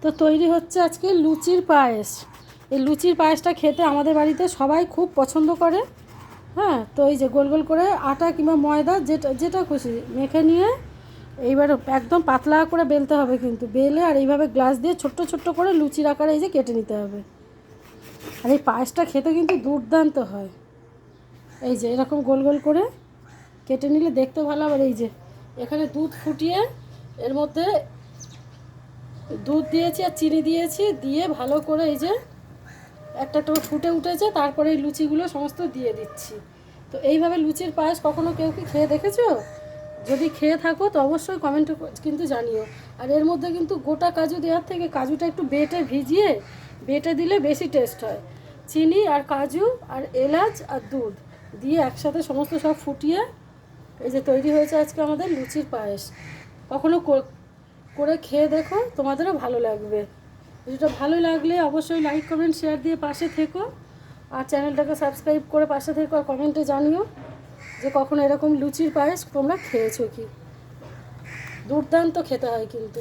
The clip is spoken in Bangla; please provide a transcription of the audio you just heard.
তো তৈরি হচ্ছে আজকে লুচির পায়েস। এই লুচির পায়েসটা খেতে আমাদের বাড়িতে সবাই খুব পছন্দ করে। হ্যাঁ, তো এই যে গোল গোল করে আটা কিংবা ময়দা যেটা যেটা খুশি মেখে নিয়ে এইবার একদম পাতলা করে বেলতে হবে, কিন্তু বেলে আর এইভাবে গ্লাস দিয়ে ছোট্ট ছোট্ট করে লুচির আকারে এই যে কেটে নিতে হবে। আর এই পায়েসটা খেতে কিন্তু দুর্দান্ত হয়। এই যে এরকম গোল গোল করে কেটে নিলে দেখতে ভালো। আবার এই যে এখানে দুধ ফুটিয়ে এর মধ্যে দুধ দিয়েছি আর চিনি দিয়েছি, দিয়ে ভালো করে এই যে একটা একটা ফুটে উঠেছে, তারপরে এই লুচিগুলো সমস্ত দিয়ে দিচ্ছি। তো এইভাবে লুচির পায়েস কখনো কেউ কি খেয়ে দেখেছো? যদি খেয়ে থাকো তো অবশ্যই কমেন্টে কিন্তু জানিও। আর এর মধ্যে কিন্তু গোটা কাজু দেওয়ার থেকে কাজুটা একটু বেটে ভিজিয়ে বেটে দিলে বেশি টেস্ট হয়। চিনি আর কাজু আর এলাচ আর দুধ দিয়ে একসাথে সমস্ত সব ফুটিয়ে এই যে তৈরি হয়েছে আজকে আমাদের লুচির পায়েস। কখনো করে খেয়ে দেখো, তোমাদেরও ভালো লাগবে। ভিডিওটা ভালো লাগলে অবশ্যই লাইক কমেন্ট শেয়ার দিয়ে পাশে থেকো, আর চ্যানেলটাকে সাবস্ক্রাইব করে পাশে থেকো, আর কমেন্টে জানিও যে কখনো এরকম লুচির পায়েস তোমরা খেয়েছো কি। দুর্দান্ত খেতে হয় কিন্তু।